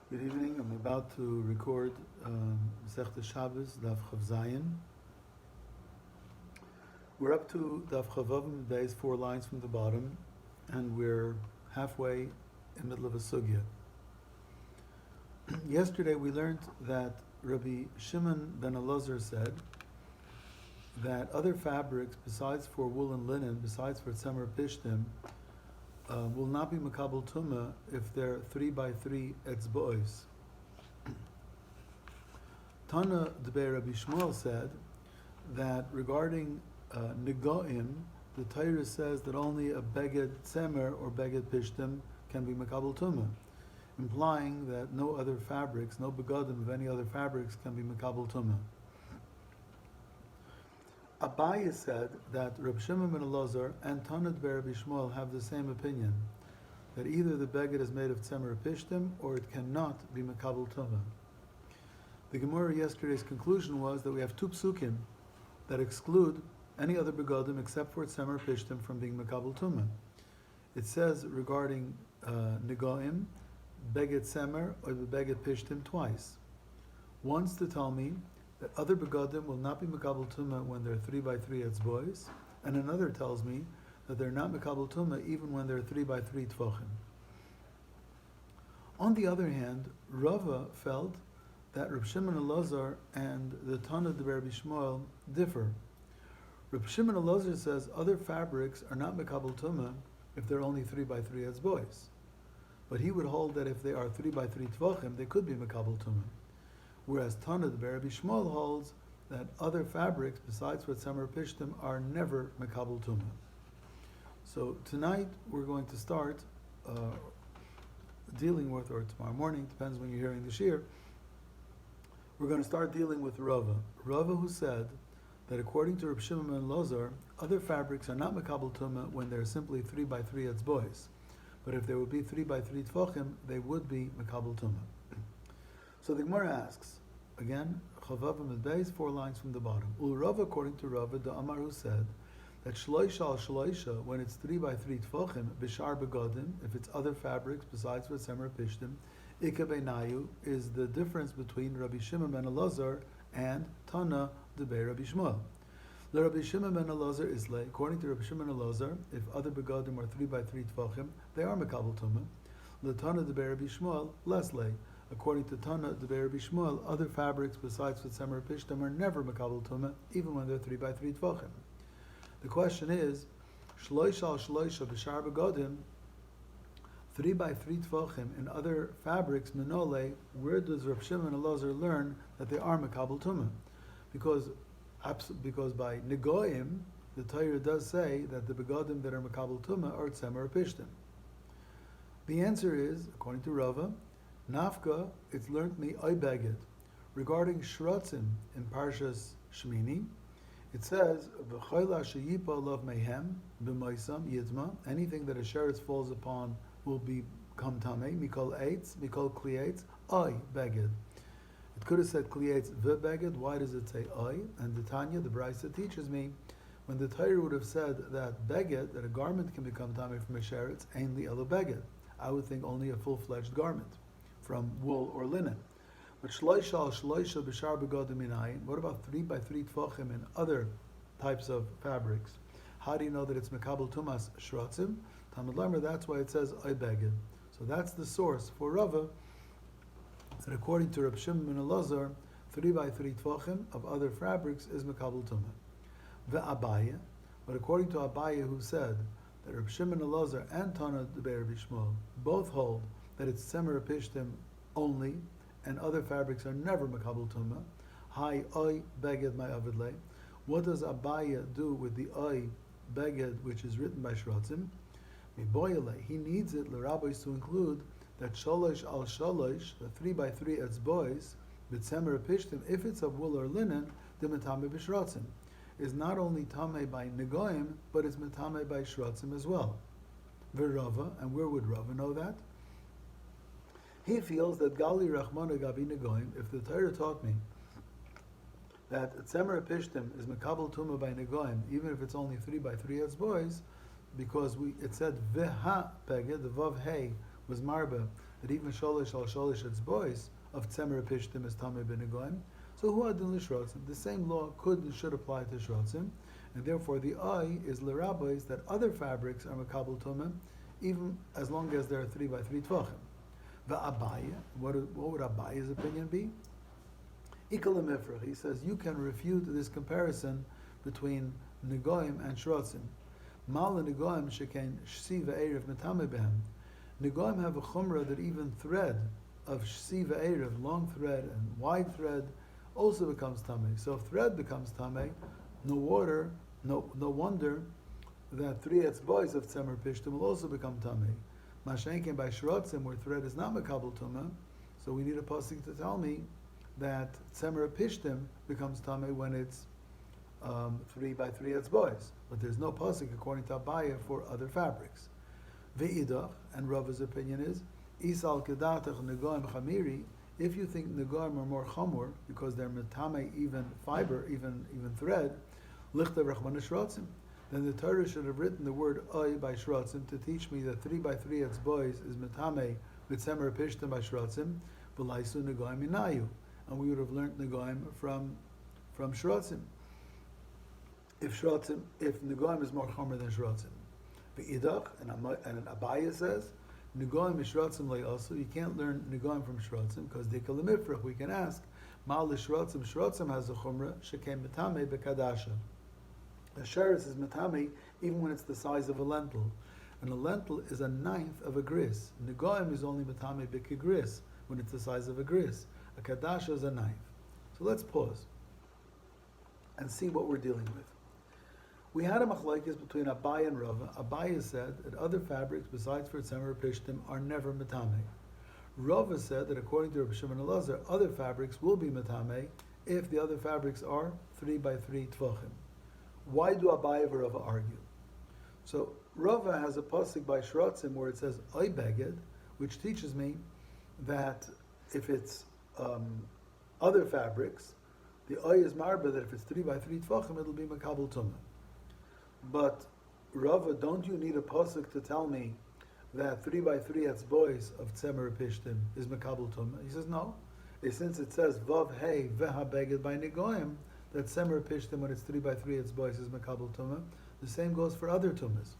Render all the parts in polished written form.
Good evening. I'm about to record Masechta Shabbos, Daf Chav Zayin. We're up to Daf Chavavim Beis, 4 lines from the bottom, and we're halfway in the middle of a sugya. Yesterday we learned that Rabbi Shimon ben Elazar said that other fabrics, besides for wool and linen, besides for tzemer pishtim, will not be makabel tumah if they're 3x3 etzbois. Tana Debei Rabbi Shmuel said that regarding negoim, the Torah says that only a beged tzemer or beged pishtim can be makabel tumah, implying that no other fabrics, no begadim of any other fabrics can be makabel tumah. Abaye said that Reb Shimon ben Elazar and Tana Debei Rabbi Shmuel have the same opinion, that either the beged is made of tzemer pishtim or it cannot be makabel tumah. The Gemara yesterday's conclusion was that we have two psukim that exclude any other begadim except for tzemer pishtim from being makabel tumah. It says regarding negoim, beged tzemer or the beged pishtim twice. Once to tell me that other begadim will not be makabel tumah when they're 3x3 etzbois, and another tells me that they're not makabel tumah even when they're 3x3 tvochim. On the other hand, Rava felt that Reb Shimon Elazar and the Tana Debei Rabbi Shmuel differ. Reb Shimon Elazar says other fabrics are not makabel tumah if they're only 3x3 etzbois, but he would hold that if they are 3x3 tvochim, they could be makabel tumah. Whereas Tana Debei Rabbi Shmuel holds that other fabrics besides for tzemer pishtim are never makabel tumah. So tonight we're going to start dealing with, or tomorrow morning, depends when you're hearing the shir, we're going to start dealing with Rava. Rava, who said that according to Reb Shimon ben Elazar, other fabrics are not makabel tumah when they're simply 3x3 etzbois, but if they would be 3x3 tvochim, they would be makabel tumah. So the Gemara asks, again, Chavavim Beis, 4 lines from the bottom. Ul Rava, according to Rava, the Amar, who said that shloisha al shloisha, when it's 3x3 tvochim, bishar begadim, if it's other fabrics besides for tzemer pishtim, Ika beinayu is the difference between Rabbi Shimon ben Elazar and Tana Debei Rabbi Shmuel. The Rabbi Shimon ben Elazar is lay. According to Rabbi Shimon Elazar, if other begadim are 3x3 tvochim, they are makabel tumah. The Tana Debei Rabbi Shmuel less lay. According to Tana Debei Rabbi Shmuel, other fabrics besides for tzemer pishtim are never makabel tumah, even when they're 3x3 tvochim. The question is, shloisha al shloisha b'shar begadim, 3x3 tvochim in other fabrics, minole, where does Reb Shimon Elazar learn that they are makabel tumah? Because by negoim, the Torah does say that the begadim that are makabel tumah are tzemer pishtim. The answer is, according to Rava, nafka, it's learned me oy beged. Regarding shrotzim in Parshas Shmini, it says, v'choila sheyipa lov mehem b'moisam yidma, anything that a sheretz falls upon will become tamei, mikol eitz, mikol kli eitz, oy beged. It could have said kli eitz v'beged, why does it say oy? And the Tanya, the Brisa, teaches me, when the Torah would have said that beged, that a garment can become tamei from a sheretz, ain't li elo beged, I would think only a full-fledged garment from wool or linen. But shloisha al shloisha b'shar begadim minayin, what about 3x3 tvochim in other types of fabrics? How do you know that it's makabel tumas shrotzim? Talmud Lamer, that's why it says oy beged. So that's the source for Rava, that according to Reb Shimon ben Elazar, 3x3 tvochim of other fabrics is makabel tumah. Ve'abaye, but according to Abaye, who said that Reb Shimon ben Elazar and Tana Debei Rabbi Shmuel both hold that it's tzemer pishtim only, and other fabrics are never makabel tumah. Hi oy beged my avidle. What does Abaye do with the oy beged, which is written by shrotzim? He needs it, the rabbis, to include that sholosh al sholosh, the 3x3 etzbois, b'tzemer pishtim, if it's of wool or linen, the metame b'shrotzim, is not only tamei by negoim, but it's metame by shrotzim as well. V'Rava, and where would Rava know that? He feels that gali rachmana gabi negoim, if the Torah taught me that tzemer pishtim is makabel tumah by negoim, even if it's only 3x3 etzbois, because it said veha beged, the vav hey was marba that even sholish al sholish etzbois of tzemer pishtim is tamei b'negoim. So hu adin l'shrotzim. The same law could and should apply to shrotzim, and therefore the eye is l'rabbis that other fabrics are makabel tumah, even as long as there are 3 by 3 tvachim. Va'abaya, what would Abaya's opinion be? Ikal Mifrach, he says you can refute this comparison between negoim and shrotzim. Mal negoim shekain shsi ve'erev metame behem. Negoim have a chumrah that even thread of shsi ve'erev, long thread and wide thread, also becomes tamei. So if thread becomes tamei, no wonder that 3 etzbois of tzemer pishtim will also become tamei. Mashenkin by shrotzim, where thread is not makabel tumah, so we need a pasuk to tell me that tzemer pishtim becomes tamei when it's 3 by 3 etzbois. But there's no pasuk according to Abaya for other fabrics. Ve'idach, and Rava's opinion is, Isal kedatach negoim chamiri, if you think negoim are more chamur, because they're metame even fiber, even thread, lichta rechman shrotzim, then the Torah should have written the word oy by shrotzim to teach me that 3 by 3 etzbois is metame with semer pishtim by shrotzim, v'laisu negoim inayu, and we would have learned negoim from shrotzim. If negoim is more chomer than shrotzim. V'idach, and Abaya says, negoim is shrotzim lay also, you can't learn negoim from shrotzim, because they call mifrach, we can ask, mal shrotzim has a chumrah, shekem metame bekadasha. The sheretz is metame even when it's the size of a lentil. And a lentil is a ninth of a gris. Negoim is only metame bekigris, when it's the size of a gris. A kadasha is a ninth. So let's pause and see what we're dealing with. We had a machlokes between Abaya and Rava. Abaya said that other fabrics besides for tzemer pishtim are never metame. Rava said that according to Rabbi Shimon Elazar, other fabrics will be metame if the other fabrics are 3 by 3 tvachim. Why do Abaya and Rava argue? So Rava has a pasuk by Shrotzim where it says oy beged, which teaches me that if it's other fabrics, the oy is marba that if it's 3 by 3 tvachim, it'll be makabel tumah. But Rava, don't you need a pasuk to tell me that 3 by 3 etzbois of tzemer pishtim is makabel tumah? He says no. Since it says vav hey veha beged by negoim, that tzemer pishtim when it's 3 by 3 etzbois is makabel tumah. The same goes for other tumas.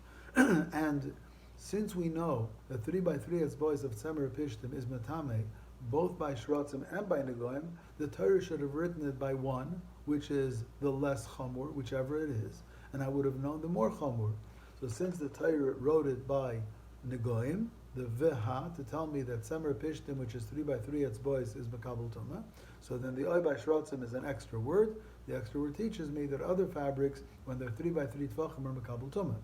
And since we know that 3 by 3 etzbois of tzemer pishtim is matame, both by shrotzim and by negoim, the Torah should have written it by one, which is the less chamur, whichever it is, and I would have known the more chamur. So since the Torah wrote it by negoim, the veha, to tell me that tzemer pishtim, which is 3 by 3 etzbois, is makabel tumah, so then the oy by shrotzim is an extra word. The extra word teaches me that other fabrics, when they're 3 by 3 tvachim, are makabel tumah.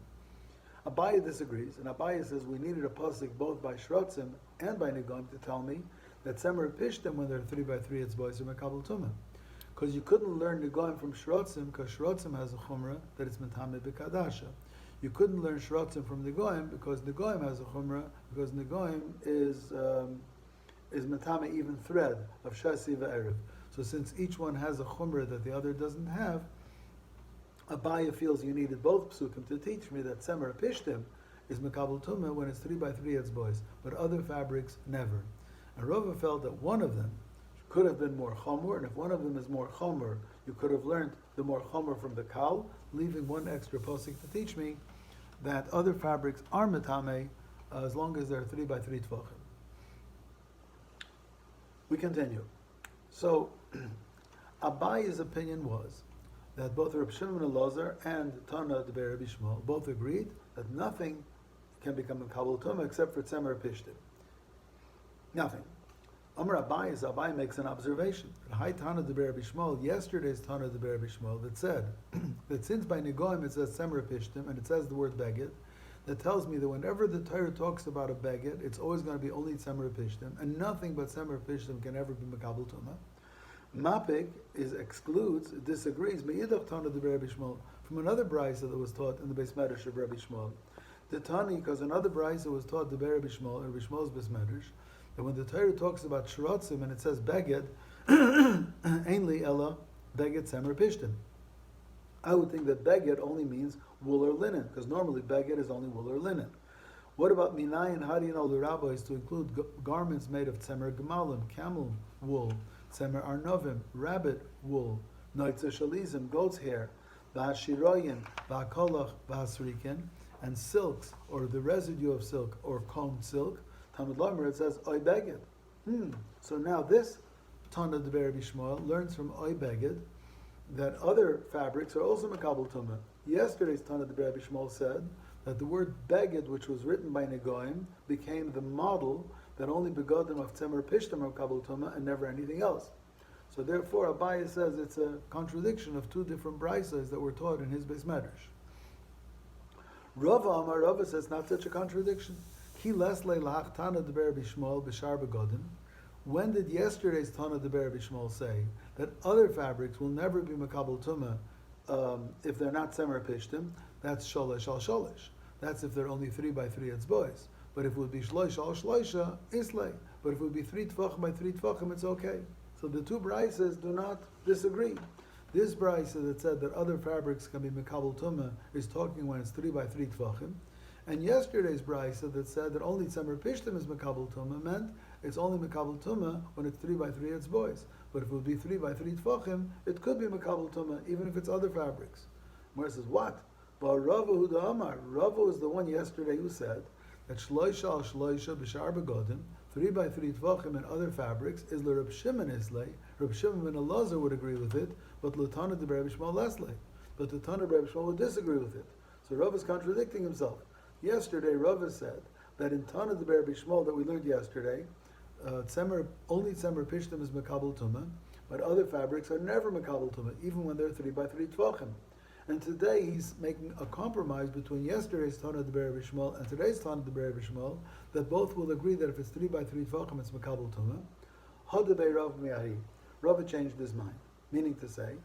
Abaya disagrees, and Abaya says we needed a pasuk both by shrotzim and by negoim to tell me that tzemer pishtim, when they're 3 by 3 etzbois, are makabel tumah. Because you couldn't learn negoim from shrotzim, because shrotzim has a chumrah that it's metame b'kadasha. You couldn't learn shrotzim from negoim because negoim has a chumrah, because negoim is metame even thread of shasi ve'erev. So since each one has a chumrah that the other doesn't have, Abaya feels you needed both psukim to teach me that tzemer pishtim is makabel tumah when it's 3 by 3 etzbois, but other fabrics never. And Rava felt that one of them could have been more chomer, and if one of them is more chomer, you could have learned the more chomer from the kal, leaving one extra pasuk to teach me that other fabrics are metame as long as they're 3 by 3 tvachim. We continue. So Abaya's opinion was that both Reb Shimon Elazar and Tana the Rabbi Shmuel both agreed that nothing can become a kabul tumah except for tzemer pishtim. Nothing. Amar Abaya makes an observation. Hi Tana the Rabbi Shmuel, yesterday's Tana the Rabbi Shmuel, that said that since by negoim it says tzemer pishtim and it says the word beged, that tells me that whenever the Torah talks about a beged, it's always going to be only tzemer pishtim, and nothing but tzemer pishtim can ever be makabel tumah. Mapik disagrees, Me'idach Tana the Rabbi Shmuel, from another brisa that was taught in the Beis Medrash of Rabbi Shmuel. The Tani, because another brisa was taught the Rabbi Shmuel's Beis Medrash, that when the Torah talks about shrotzim and it says beged, ainli ella beged tzemer pishtim. I would think that beged only means wool or linen, because normally beged is only wool or linen. What about minayin? How do you know the rabbis to include garments made of tzemer gemalim, camel wool, tzemer arnovim, rabbit wool, noitze shalizim, goat's hair, v'hashiroyin, v'hakolach, v'hasriken, and silks, or the residue of silk, or combed silk? Talmud Lomer, it says oy beged. So now this Tana de Rabbi Shmuel learns from oy beged that other fabrics are also makabel tumah. Yesterday's Tana de Rabbi Shmuel said that the word beged, which was written by Negoim, became the model that only begodim of tzemer pishtim are makabel tumah and never anything else. So therefore, Abaye says it's a contradiction of two different braisos that were taught in his Beis Medrash. Rava Amar, Rava says not such a contradiction. Ki leslei lach Tana de Rabbi Shmuel b'shar begodim. When did yesterday's Tana de Rabbi Shmuel say that other fabrics will never be makabel tumah if they're not tzemer pishtim? That's sholish al sholish. That's if they're only 3 by 3 etzbois. But if it would be shloish al shloisha, islay. But if it would be 3 tfachim by 3 tfachim, it's okay. So the two braises do not disagree. This braisa that said that other fabrics can be makabel tumah is talking when it's 3 by 3 tfachim. And yesterday's braisa that said that only tzemer pishtim is makabel tumah meant it's only makabel tumah when it's 3 by 3 etzbois. But if it would be 3 by 3 tfachim, it could be makabel tumah even if it's other fabrics. Mara says, what? But Rava Huda Amar, Rava was the one yesterday who said that shloisha al shloisha b'shar begodim, 3 by 3 tvachim and other fabrics is le Reb Shimon islay. Reb Shimon ben Elazar would agree with it, but le Tana de Rabbi Shmuel leslay. But the Tana de Rabbi Shmuel would disagree with it. So Rava is contradicting himself. Yesterday Rava said that in Tana de Rabbi Shmuel that we learned yesterday, only tzemer pishtim is makabel tumah, but other fabrics are never makabel tumah, even when they're 3 by 3 tvachim. And today he's making a compromise between yesterday's Tana de Rabbi Shmuel and today's Tana de Rabbi Shmuel that both will agree that if it's 3 by 3 tvachim, it's makabel tumah. Hadabei Rav Miyahi. Rav changed his mind, meaning to say,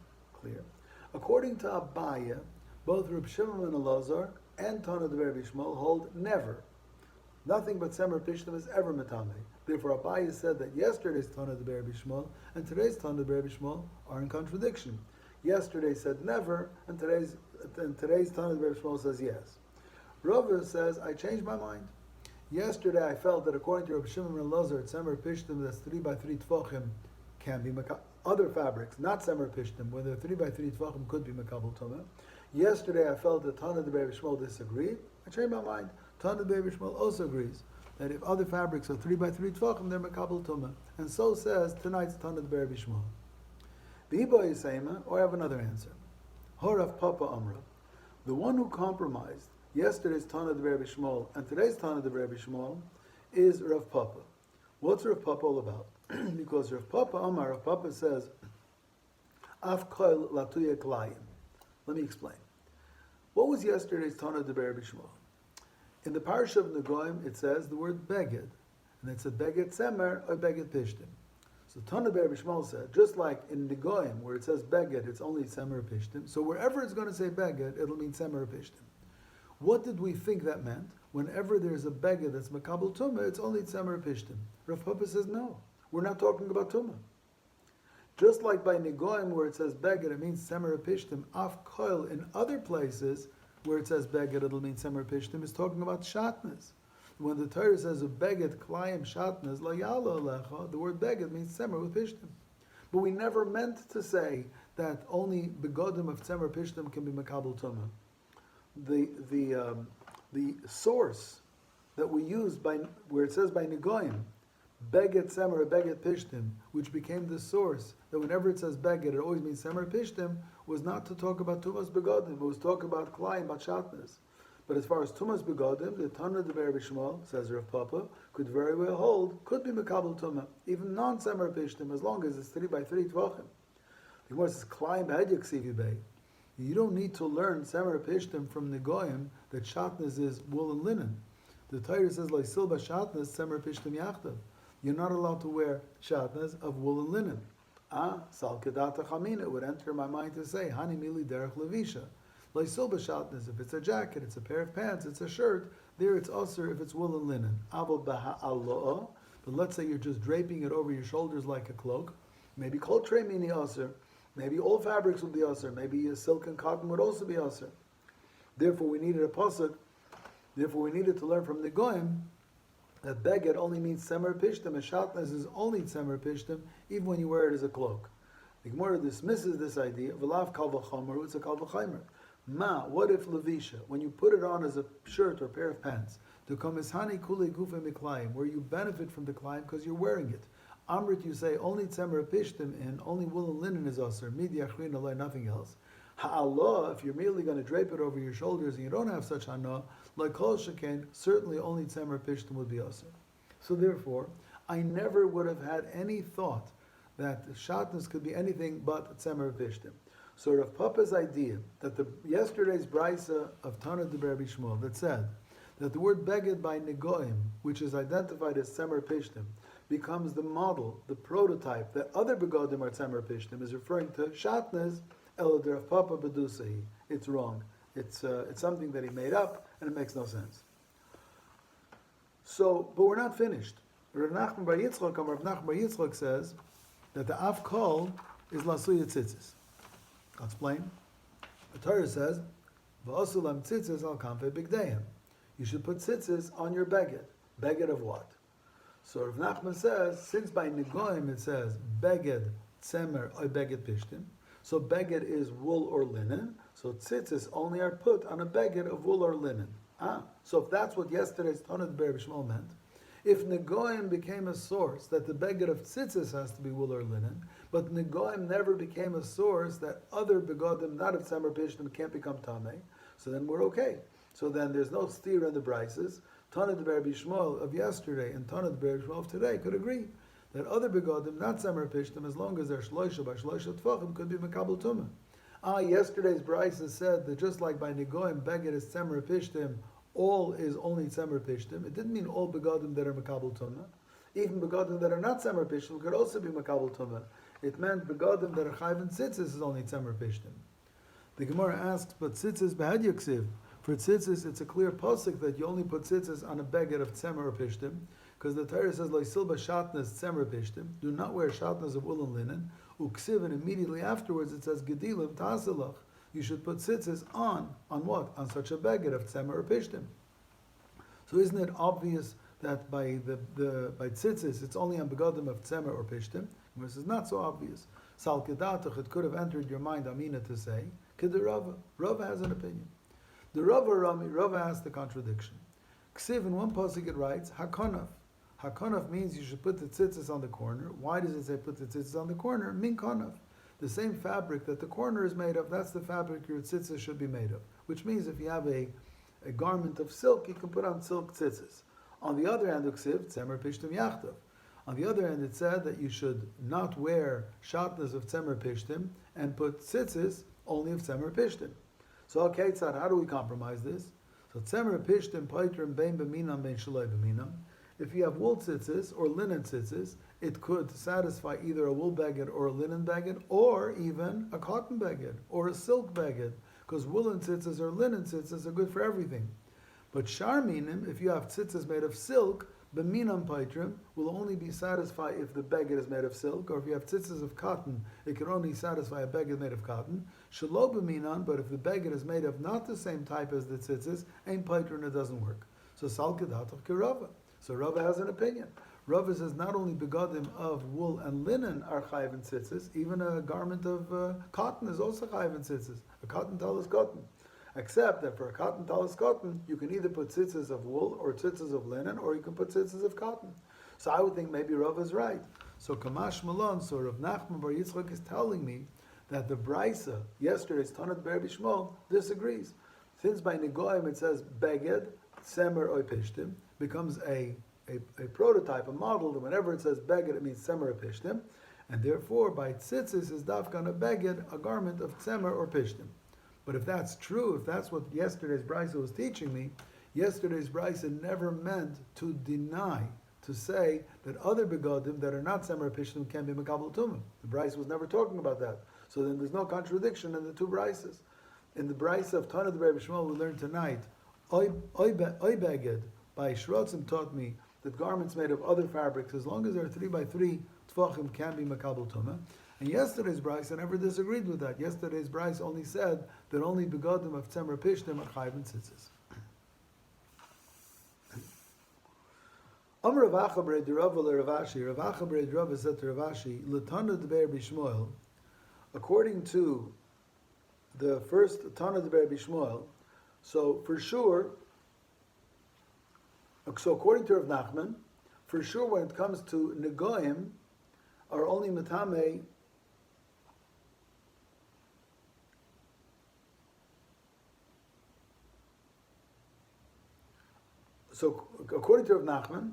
clear. According to Abaye, both Reb Shimon and Elazar and Tana de Rabbi Shmuel hold never. Nothing but tzemer pishtim is ever metame. Therefore, Abaye said that yesterday's Tana de Rabbi Shmuel and today's Tana de Rabbi Shmuel are in contradiction. Yesterday said never, and today's Tana de Rabbi Shmuel says yes. Rava says, I changed my mind. Yesterday I felt that according to Reb Shimon and Elazar, tzemer pishtim that's 3 by 3 tvachim can be other fabrics, not tzemer pishtim, whether 3 by 3 tvachim could be makabel tumah. Yesterday I felt that Tana de Rabbi Shmuel disagreed. I changed my mind. Tana de Rabbi Shmuel also agrees that if other fabrics are 3 by 3 tvachim, they're makabel tumah. And so says tonight's Tana de Rabbi Shmuel. B'iba Yisema, or I have another answer. Horav Papa Amra, the one who compromised yesterday's Tana de Rabbi Shmuel and today's Tana de Rabbi Shmuel is Rav Papa. What's Rav Papa all about? Because Rav Papa Amar, Rav Papa says, Af koil latuya klayim. Let me explain. What was yesterday's Tana de Rabbi Shmuel? In the parish of Negoim, it says the word beged, and it's a beged semer or beged pishtim. So Tana de Rabbi Shmuel said, just like in Negoim, where it says beged, it's only semer pishtim. So wherever it's going to say beged, it'll mean semer pishtim. What did we think that meant? Whenever there's a beged that's makabel tumah, it's only semer pishtim. Rav Papa says no, we're not talking about tumah. Just like by Negoim, where it says beged, it means semer pishtim. Af koil in other places where it says beged, it'll mean semer pishtim. Is talking about shatnez. When the Torah says a beged klayim shatnez la yalo alecha, the word beged means semer with pishtim. But we never meant to say that only begodim of semer pishtim can be makabel tumah. The source that we use by where it says by Negoim, beged semer, beged pishtim, which became the source that whenever it says beged, it always means semer pishtim, was not to talk about tumas begodim. It was talk about klayim, about shatnez. But as far as tumas begodim, the Tana de Rabbi Shmuel, says Rav Papa, could very well hold, could be makabel tumah, even non-semer pishtim, as long as it's 3 by 3 tvachim. The Gemara says, klayim hedyek sivibei. You don't need to learn semer pishtim from Negoim that shatnez is wool and linen. The Torah says, like silba shatnez, semer pishtim yachtav. You're not allowed to wear shatnez of wool and linen. Sal kedata chamina, it would enter my mind to say, hani mili derech levisha. Like silba shatnez, if it's a jacket, it's a pair of pants, it's a shirt, there it's usher if it's wool and linen. Aval baha'alo'ah, but let's say you're just draping it over your shoulders like a cloak. Maybe kol trei mini usher. Maybe all fabrics would be usher. Maybe silk and cotton would also be usher. Therefore, we needed a pasuk Therefore, we needed to learn from the Goyim that beged only means tzemer pishtim, and shatnez is only tzemer pishtim, even when you wear it as a cloak. The Gemara dismisses this idea. V'lav kal v'chomer, it's a kal v'chomer. Ma, what if levisha, when you put it on as a shirt or a pair of pants, to komishani kule gufe miklayim, where you benefit from the climb because you're wearing it. Amrit, you say only tzemer pishtim and only wool and linen is aser, midi achrin alay, nothing else. Ha'allah, if you're merely going to drape it over your shoulders and you don't have such hana, like kol sheken, certainly only tzemer pishtim would be aser. So therefore, I never would have had any thought that shatnez could be anything but tzemer pishtim. So Rav Papa's idea that yesterday's brisa of Tana de Rabbi Shmuel that said that the word beged by negoim, which is identified as tzemer pishtim, becomes the model, the prototype that other begodim are tzemer pishtim, is referring to shatnez el de Rav Papa bedusei. It's wrong. It's something that he made up, and it makes no sense. So, but we're not finished. Rav Nachman bar Yitzchak says that the afkol is lasuya tzitzis. I'll explain. The Torah says, "V'osulam tzitzis al kanfei bigdeihem." You should put tzitzis on your beged. Beged of what? So Rav Nachman says, since by negoim it says beged tzemer or beged pishtim, so beged is wool or linen. So tzitzis only are put on a beged of wool or linen. So if that's what yesterday's Tana de Rabbi Shmuel meant, if negoim became a source that the beged of tzitzis has to be wool or linen, but negoim never became a source that other begodim, not of tzemer pishtim, can't become tamei, so then we're okay. So then there's no steer in the brises. Tana de Rabbi Shmuel of yesterday and Tana de Rabbi Shmuel of today could agree that other begodim, not tzemer pishtim, as long as they're shloisha by shloisha tfachim, could be mekabel tumah. Yesterday's brisa said that just like by negoim beged is tzemer pishtim, all is only tzemer pishtim. It didn't mean all begodim that are makabel tumah. Even begodim that are not tzemer pishtim could also be makabel tumah. It meant begodim that are chayv and tzitzis is only tzemer pishtim. The Gemara asks, but tzitzis behad yaksiv. For tzitzis, it's a clear pasuk that you only put tzitzis on a beged of tzemer or pishtim, because the Torah says loisil b'shatnez tzemer pishtim. Do not wear shatnez of wool and linen. Uksiv, and immediately afterwards it says gedilim tasilach. You should put tzitzis on what? On such a beged of tzemer or pishtim. So isn't it obvious that by by tzitzis it's only on begodim of tzemer or pishtim? This is not so obvious. Sal kedatach, it could have entered your mind, Amina, to say kid Rava. Rava has an opinion. The Rava has the contradiction. Ksiv, in one pasuk it writes hakonaf. Hakonaf means you should put the tzitzis on the corner. Why does it say put the tzitzis on the corner? Min konaf. The same fabric that the corner is made of, that's the fabric your tzitzis should be made of. Which means if you have a garment of silk, you can put on silk tzitzis. On the other hand, Ksiv, tzemer pishtim yachtav. On the other hand, it said that you should not wear shatnez of tzemer pishtim and put tzitzis only of tzemer pishtim. So, okay, Tzad, how do we compromise this? So, tzemer pishtim paitrim bein b'minam bein shaloi b'minam. If you have wool tzitzis or linen tzitzis, it could satisfy either a wool beged or a linen beged, or even a cotton beged or a silk beged, because woolen tzitzis or linen tzitzis are good for everything. But sharminim, if you have tzitzis made of silk, b'minam paitrim will only be satisfied if the beged is made of silk, or if you have tzitzis of cotton, it can only satisfy a beged made of cotton. Shelo b'minan, but if the beged is made of not the same type as the tzitzis, ein paitrim, it doesn't work. So sal kedatach kirava. So Rava has an opinion. Rava says not only begodim of wool and linen are chayv and tzitzis, even a garment of cotton is also chayv and tzitzis. A cotton tal is cotton. Except that for a cotton tal is cotton, you can either put tzitzis of wool or tzitzis of linen, or you can put tzitzis of cotton. So I would think maybe Rava is right. So Kamash Malon, so Rav Nachman bar Yitzchak is telling me that the brisa, yesterday's Tana de Rabbi Shmuel, disagrees. Since by Negoim it says beged, tzemer or pishtim, becomes a prototype, a model, that whenever it says beged, it means tzemer or pishtim, and therefore by tzitzis is dafkan a beged, a garment of tzemer or pishtim. But if that's true, if that's what yesterday's brisa was teaching me, yesterday's brisa never meant to deny, to say that other begodim that are not tzemer or pishtim can be mekabel tumah. The brisa was never talking about that. So then there's no contradiction in the two brises. In the brisa of Tana de Rabbi Shmuel we learned tonight, Oy beged, by Shrotzim taught me that garments made of other fabrics, as long as they're 3x3 tfachim, can be makabel tumah. And yesterday's brisa never disagreed with that. Yesterday's brisa only said that only begodim of tzemer pishtim are chayv and tzitzis. Amr Rav Acha b'rei Rava Rav Ashi. Rav Acha b'rei Rava said to Rav Ashi, L'tana d'ber b'Shmuel. According to the first Tana d'ber b'Shmuel, so for sure, so according to Rav Nachman, for sure when it comes to Negoim, are only Matame so according to Rav Nachman,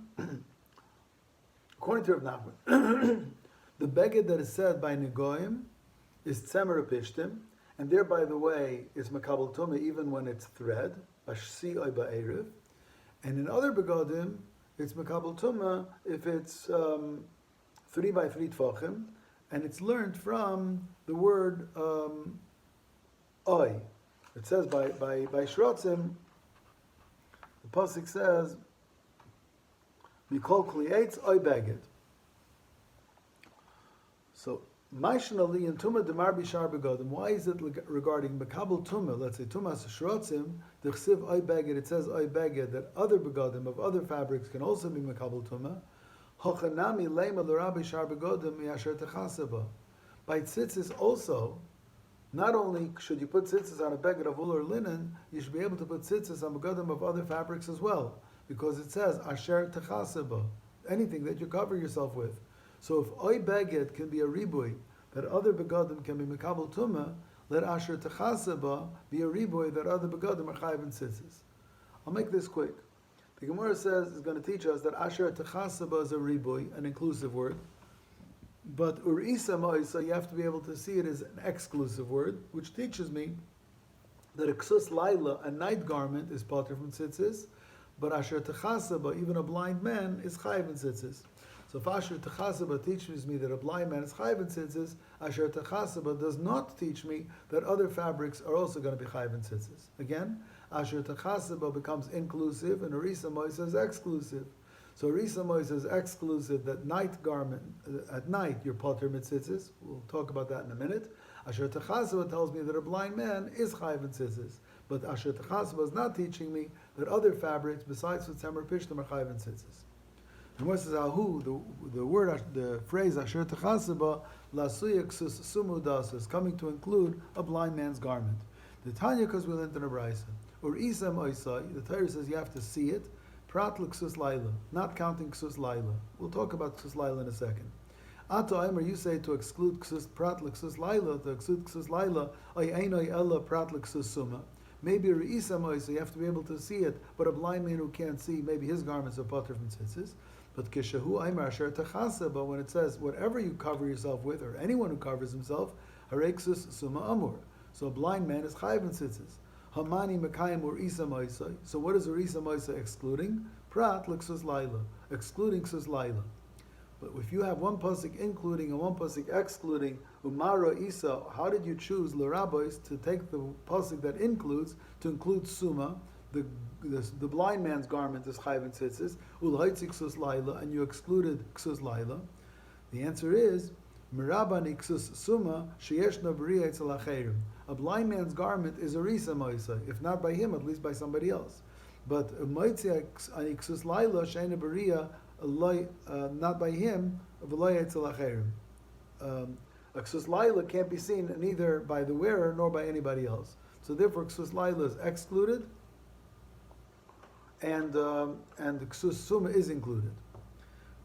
the beged that is said by Negoim is Tzemer Pishtim, and there, by the way, is Makabel Tumah even when it's thread, Ashsi Oy Ba'erev, and in other begodim, it's Makabel Tumah if it's 3 by 3 tfachim, and it's learned from the word Oy. It says by Shrotzim, the pasuk says, Mikol Kli Eitz Oy Beged. So, Maishnali and Tumah Demar Bishar Begodim. Why is it regarding Makabel Tumah? Let's say Tumah Shrotzim, the Chsiv Oy Beged, it says Oy Beged, that other begodim of other fabrics can also be Makabel Tumah. Hochanami Lema L'Rabbi Shar Begodim Yasher Techaseba. By tzitzis also, not only should you put tzitzis on a beged of wool or linen, you should be able to put tzitzis on begodim of other fabrics as well, because it says Asher Techaseba, anything that you cover yourself with. So if Oy Beged can be a ribui, that other begodim can be Mekabel Tumah, let Asher Techaseba be a ribui that other begodim are chayiv and tzitzis. I'll make this quick. The Gemara says, is going to teach us that Asher Techaseba is a ribui, an inclusive word. But Urisa Moisa, you have to be able to see it as an exclusive word, which teaches me that a Ksus Laila, a night garment, is pater from tzitzis, but Asher Techaseba, even a blind man, is chayiv and tzitzis. So if Asher Techaseba teaches me that a blind man is chayiv and tzitzis, Asher Techaseba does not teach me that other fabrics are also going to be chayiv and tzitzis. Again, Asher Techaseba becomes inclusive, and Urisa Moisa is exclusive. So Urisa Moisa is exclusive, that night garment, at night you're pater mitzitzis. We'll talk about that in a minute. Asher Techaseba tells me that a blind man is chayiv and tzitzis. But Asher Techaseba is not teaching me that other fabrics besides Tzemer Pishtim are chayiv and tzitzis. And what says Ahu, the word, the phrase Asher Techaseba, Lasuya Ksus Sumudas, is coming to include a blind man's garment. The Tanya, because we learned in a Brisa, or Isam Oisai, the Torah says you have to see it, Prat Ksus Laila, not counting Ksus Laila. We'll talk about Ksus Laila in a second. Ato Aimer, you say to exclude Ksus Prat Ksus Laila, to exclude Ksus Laila, Oy Einoi Ella Prat Ksus Suma. Maybe a Isam Oisai, you have to be able to see it, but a blind man who can't see, maybe his garments are pater from tzitzis. But Kishahu Aimer Asher Techaseba, when it says whatever you cover yourself with, or anyone who covers himself, Hareksus Suma Amur. So a blind man is chayiv and tzitzis. Hamani Mekayim or Isa Moisa. So what is Isa Moisa excluding? Prat L'Ksus Laila, excluding Ksus Laila. But if you have one pasuk including and one pasuk excluding, Umara Isa, how did you choose L'Rabbis to take the pasuk that includes, to include Suma, the blind man's garment is chayiv and tzitzis, Ulhaitzi Ksus Laila, and you excluded Ksus Laila? The answer is, Mirabani Ksus Suma, Sheyeshna B'riya Etzel Acherim. A blind man's garment is a Risa Moisa, if not by him, at least by somebody else. But Moitzi Ani Ksus Laila, Sheina B'riya, not by him, V'loy Etzel Acherim. A Ksus Laila can't be seen neither by the wearer nor by anybody else. So therefore Ksus Laila is excluded, and the Ksus Suma is included.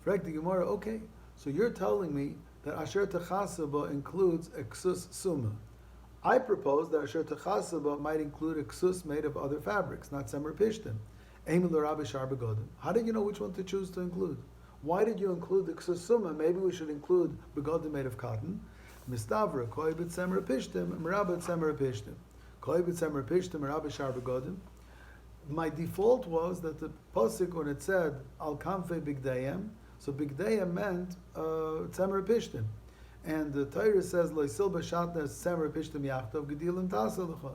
Frag the Gemara, okay, so you're telling me that Asher Techaseba includes a Ksus Suma. I propose that Asher Techaseba might include a Ksus made of other fabrics, not Tzemer Pishtim. Eimel Rabbi Shar Begodim. How did you know which one to choose to include? Why did you include the Ksus Suma? Maybe we should include Begodim made of cotton. Mistavra, Koi Bet Tzemer Pishtim, Merabba Tzemer Pishtim. Koi Bet Tzemer Pishtim, Merabba Shar Begodim. My default was that the pasuk, when it said Al Kamfe Bigdayim, so Bigdayim meant Tzemer Pishtim. And the Torah says, Loisil Bashatna Tzemer Pishtim Yachtav Gedilim Tasalacha.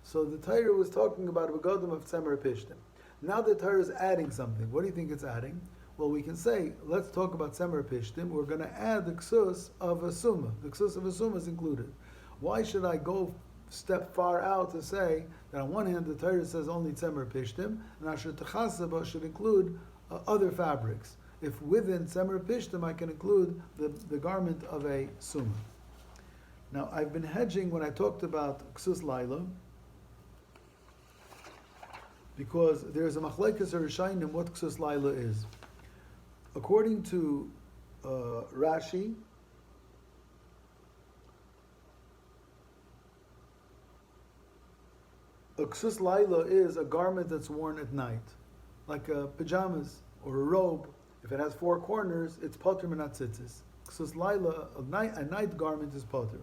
So the Torah was talking about a begodim of Tzemer Pishtim. Now the Torah is adding something. What do you think it's adding? Well, we can say, let's talk about Tzemer Pishtim. We're going to add the Ksus of a Suma. The Ksus of a Suma is included. Why should I go step far out to say that on one hand the Torah says only Tzemer Pishtim, and Asher Techaseba should include other fabrics. If within Semer Pishtim I can include the garment of a Summa. Now, I've been hedging when I talked about Ksus Laila, because there's a machlekes or Rishayim what Ksus Laila is. According to Rashi, a Ksus Laila is a garment that's worn at night, like pajamas or a robe. If it has four corners, it's poter minat tzitzis. Ksus Laila, a night garment is poter.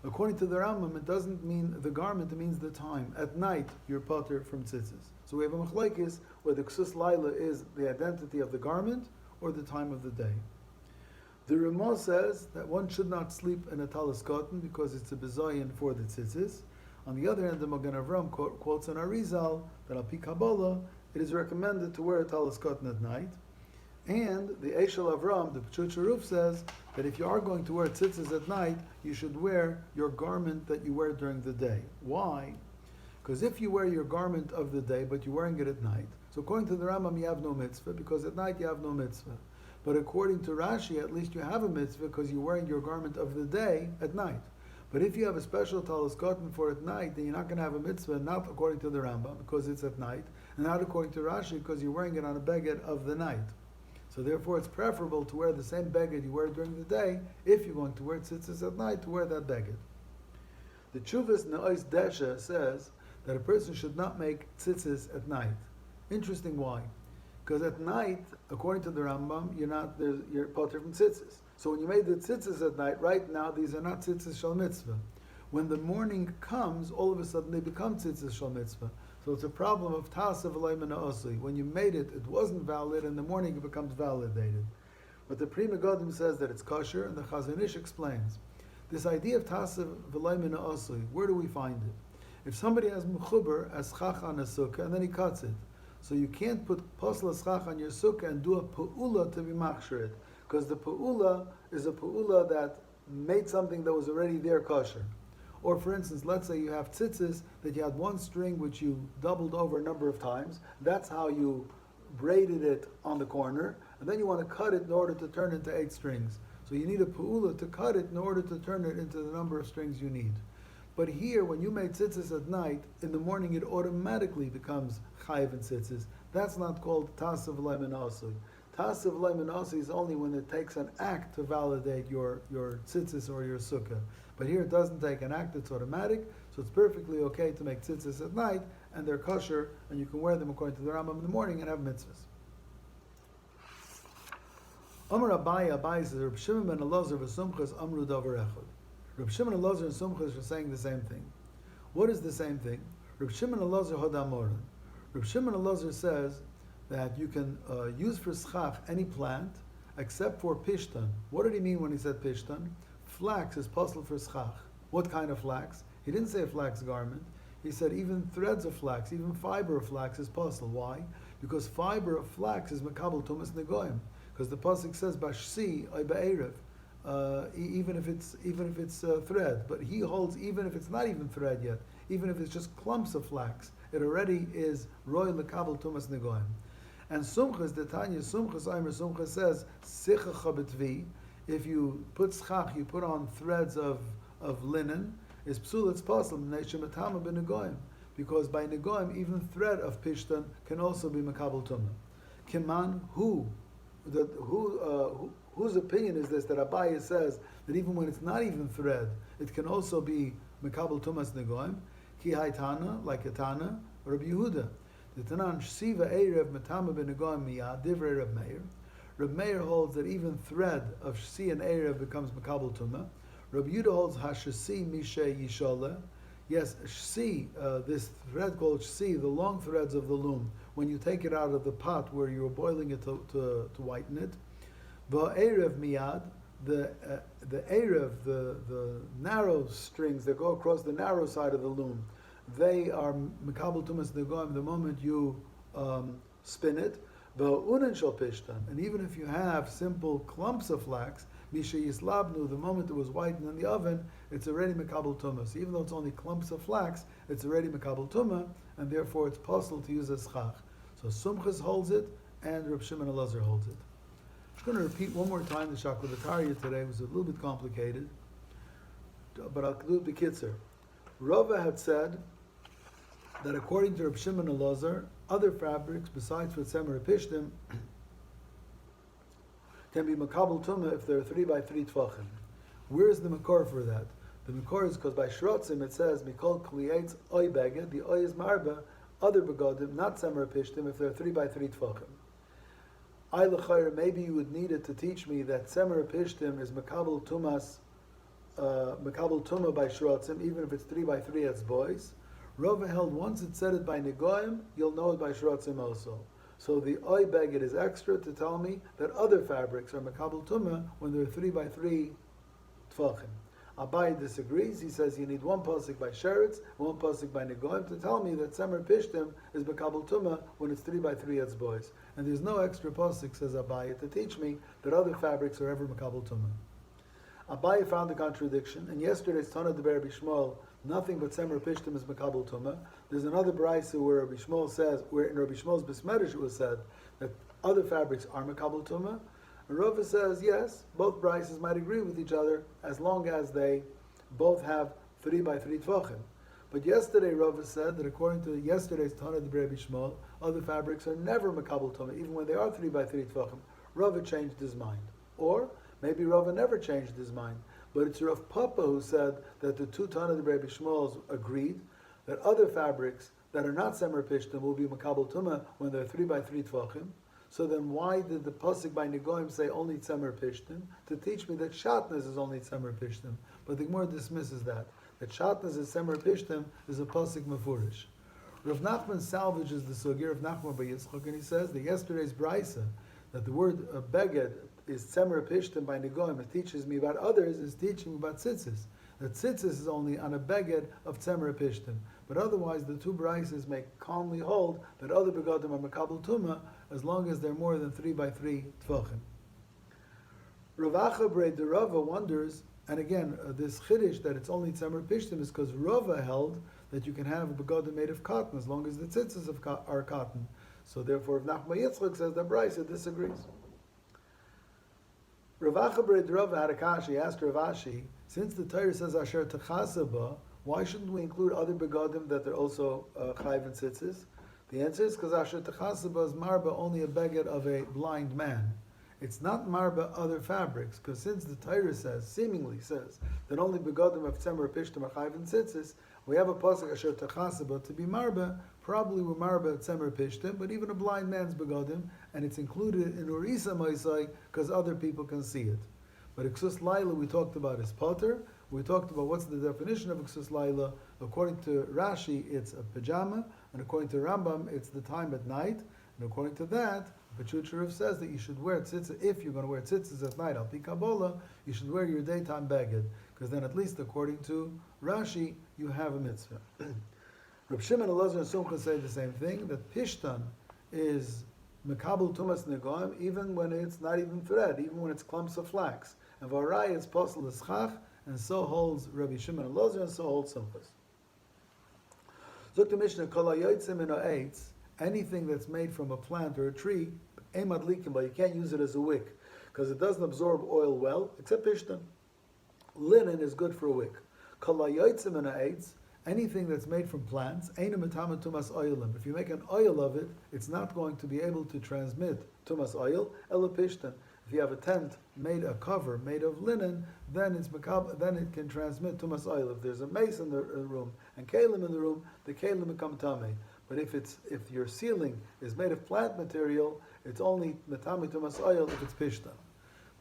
According to the Rambam, it doesn't mean the garment, it means the time. At night, you're poter from tzitzis. So we have a machlekes where the Ksus Laila is the identity of the garment or the time of the day. The Ramah says that one should not sleep in a talis cotton because it's a bezoyin for the tzitzis. On the other hand, the Magen Avram quotes in Arizal that al pi Kabbalah, it is recommended to wear a talis cotton at night. And the Eshel Avram, the Pchut Sharuf, says that if you are going to wear tzitzis at night, you should wear your garment that you wear during the day. Why? Because if you wear your garment of the day, but you're wearing it at night, so according to the Rambam, you have no mitzvah, because at night you have no mitzvah. But according to Rashi, at least you have a mitzvah, because you're wearing your garment of the day at night. But if you have a special talis cotton for at night, then you're not going to have a mitzvah, not according to the Rambam, because it's at night, and not according to Rashi, because you're wearing it on a beged of the night. So therefore, it's preferable to wear the same beged you wear during the day, if you're going to wear tzitzis at night, to wear that beged. The Chuvas Ne'ois Desha says that a person should not make tzitzis at night. Interesting why? Because at night, according to the Rambam, you're poter from tzitzis. So when you made the tzitzis at night, right now these are not tzitzis shal mitzvah. When the morning comes, all of a sudden they become tzitzis shal mitzvah. So it's a problem of ta'asav v'lo mina osui. When you made it, it wasn't valid. In the morning, it becomes validated. But the Pri Megadim says that it's kosher, and the Chazon Ish explains this idea of ta'asav v'lo mina osui. Where do we find it? If somebody has mechuber as chach on a sukkah, and then he cuts it, so you can't put posla schach on your sukkah and do a pu'ula to be machshir it, because the pu'ula is a pu'ula that made something that was already there kosher. Or for instance, let's say you have tzitzis that you had one string which you doubled over a number of times. That's how you braided it on the corner, and then you want to cut it in order to turn it into 8 strings. So you need a pu'ula to cut it in order to turn it into the number of strings you need. But here, when you made tzitzis at night, in the morning it automatically becomes chayiv and tzitzis. That's not called ta'asav v'lo mina osui. Ta'asav v'lo mina osui is only when it takes an act to validate your tzitzis or your sukkah. But here it doesn't take an act, it's automatic, so it's perfectly okay to make tzitzis at night, and they're kosher, and you can wear them according to the Rambam in the morning and have mitzvahs. Amar Abaye says, Reb Shimon ben Elazar v'Sumchas amru davar echad. Reb Shimon and Elazar and Sumchas are saying the same thing. What is the same thing? Reb Shimon and Elazar hodamoran. Reb Shimon and Elazar says that you can use for schach any plant except for pishtan. What did he mean when he said pishtan? Flax is possible for schach. What kind of flax? He didn't say a flax garment. He said even threads of flax, even fiber of flax is possible. Why? Because fiber of flax is makabel tumas negoim. Because the pasuk says bashsi ay ba'erev. Even if it's thread, but he holds even if it's not even thread yet, even if it's just clumps of flax, it already is roy lekabel tumas negoim. And Sumchas, the Tanya Sumchas Aimer Sumchas says sicha chabetvi. If you put schach, you put on threads of linen, is psul, it's possible, because by negoim, even thread of pishtan can also be makabel tumah. Kiman, whose opinion is this, that Abaye says that even when it's not even thread, it can also be makabel tumas negoim? Ki haitana, like a Tana, Rabbi Yehuda. The Tanan shsiva erev metama benegoim miyad, divrei Reb Meir. Reb Meir holds that even thread of shsi and erev becomes makabel tumah. Reb Yehuda holds hashasi mishe yishola. Yes, shsi, this thread called shsi, the long threads of the loom, when you take it out of the pot where you're boiling it to whiten it. The erev miyad, the erev, the narrow strings that go across the narrow side of the loom, they are makabel tumas negoim the moment you spin it. And even if you have simple clumps of flax, misha yislabnu, the moment it was whitened in the oven, it's already makabel tumah. So even though it's only clumps of flax, it's already makabel tumah, and therefore it's possible to use a schach. So Sumchas holds it, and Reb Shimon Elazar holds it. I'm going to repeat one more time the Shaklavatariya today. It was a little bit complicated, but I'll do it b'kitzer. Rava had said that according to Reb Shimon Elazar, other fabrics besides for Tzemer Pishtim can be makabel tumah if they're 3 by 3 tvachim. Where is the makor for that? The makor is because by shrotzim it says mikol klietz oy beged. The oy is marba other begodim, not Tzemer Pishtim, if they're 3 by 3 tvachim. I l'chayr, maybe you would need it to teach me that Tzemer Pishtim is makabel tumas, makabel tumah by shrotzim, even if it's 3 by 3 as boys. Rava held once it said it by negoim, you'll know it by shrotzim also. So the oy beged is extra to tell me that other fabrics are makabel tumah when they're 3 by 3 tvachim. Abai disagrees. He says you need one pasuk by sheretz, one pasuk by negoim to tell me that Tzemer Pishtim is makabel tumah when it's 3 by 3 etzbois. And there's no extra pasuk, says Abai, to teach me that other fabrics are ever makabel tumah. Abai found a contradiction, and yesterday's Tana de Rabbi Shmuel, nothing but Tzemer Pishtim is makabel tumah. There's another brayso where Rabbi Shmuel says, where in Rabbi Shmuel's Bismedish it was said that other fabrics are makabel tumah. And Rava says, yes, both braysos might agree with each other as long as they both have 3 by 3 tvachim. But yesterday Rava said that according to yesterday's Tana de Rabbi Shmuel, other fabrics are never makabel tumah, even when they are 3 by 3 tvachim. Rava changed his mind. Or maybe Rava never changed his mind, but it's Rav Papa who said that the two Tana de Rabbi Shmuels agreed that other fabrics that are not Tzemer Pishtim will be makabel tumah when they're 3 by 3 tvachim. So then why did the pasuk by Negoim say only Tzemer Pishtim? To teach me that Shatnez is only Tzemer Pishtim. But the Gemara dismisses that. That Shatnez is Tzemer Pishtim is a pasuk mefurish. Rav Nachman salvages the sugya of Nachman by Yitzchak, and he says that yesterday's brisa, that the word beged is Tzemer Pishtim by Negoim, it teaches me about others, is teaching me about tzitzis. That tzitzis is only on a beged of Tzemer Pishtim. But otherwise, the two brises may calmly hold that other begodim are makabel tumah as long as they're more than 3 by 3 tvachim. Rav Acha de Rava wonders, and again, this chiddush that it's only Tzemer Pishtim is because Rava held that you can have a begodim made of cotton as long as the tzitzis are cotton. So therefore, if Nachman Yitzchak says that brisa disagrees. Rav Acha de Rava had a kashi. He asked Rav Ashi, since the Torah says Asher Techasaba, why shouldn't we include other begodim that are also chayv and tzitzis? The answer is because Asher Techasaba is marba only a beged of a blind man. It's not marba other fabrics, because since the Torah says, seemingly says, that only begodim of Tzemer Pishtim are chayv and tzitzis, we have a pasuk Asher Techasaba to be marba, probably we're marba Tzemer Pishtim, but even a blind man's begodim, and it's included in Urisa Moisai because other people can see it. But Iksus Laila we talked about is potter. We talked about what's the definition of Iksus Laila. According to Rashi, it's a pajama, and according to Rambam, it's the time at night. And according to that, Pachucherov says that you should wear tzitzis, if you're going to wear tzitzis at night, al pi Kabbalah, you should wear your daytime beged, because then at least according to Rashi, you have a mitzvah. Reb Shimon Elazar and Sumcha say the same thing, that Pishtan is Mekabel Tumas Negoim, even when it's not even thread, even when it's clumps of flax. And Varai is Posel Eschach, and so holds Rabbi Shimon Elazar, and so holds Sumchas. Zok the Mishnah, Kol hayotzim min ha'etz, anything that's made from a plant or a tree, Emad likim, but you can't use it as a wick, because it doesn't absorb oil well, except Pishtan. Linen is good for a wick. Kol hayotzim min ha'etz, anything that's made from plants, Eina Metama Tumas Oilim. If you make an oil of it, it's not going to be able to transmit Tumas oil, Ela Pishtan. If you have a tent made, a cover made of linen, then then it can transmit Tumas oil. If there's a mace in the room and kalim in the room, the kalim become tamei. But if your ceiling is made of plant material, it's only Metame Tumas oil if it's Pishtan.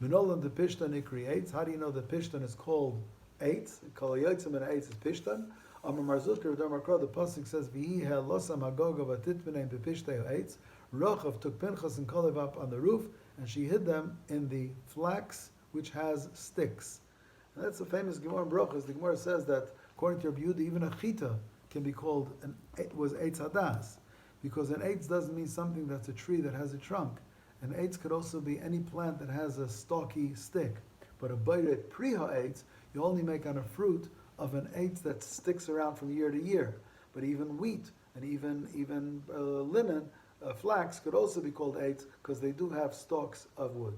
Minolan the Pishtan it creates. How do you know that Pishtan is called eitz? Kol hayotzim min ha'etz is Pishtan. Amar Marzulka Rav Makro, the pasuk says, "V'hi ha'losam hagoga v'titmeneim b'pishtei ha'etz." Rochav took Pinchas and Kalev up on the roof, and she hid them in the flax which has sticks. And that's a famous Gemara in Brochas. The Gemara says that according to Rabbi Yehuda, even a chita can be called was eitz hadas, because an eitz doesn't mean something that's a tree that has a trunk. An eitz could also be any plant that has a stalky stick. But a bayret pri ha'etz, you only make on a fruit of an eitz that sticks around from year to year. But even wheat and even linen flax could also be called eitz because they do have stalks of wood.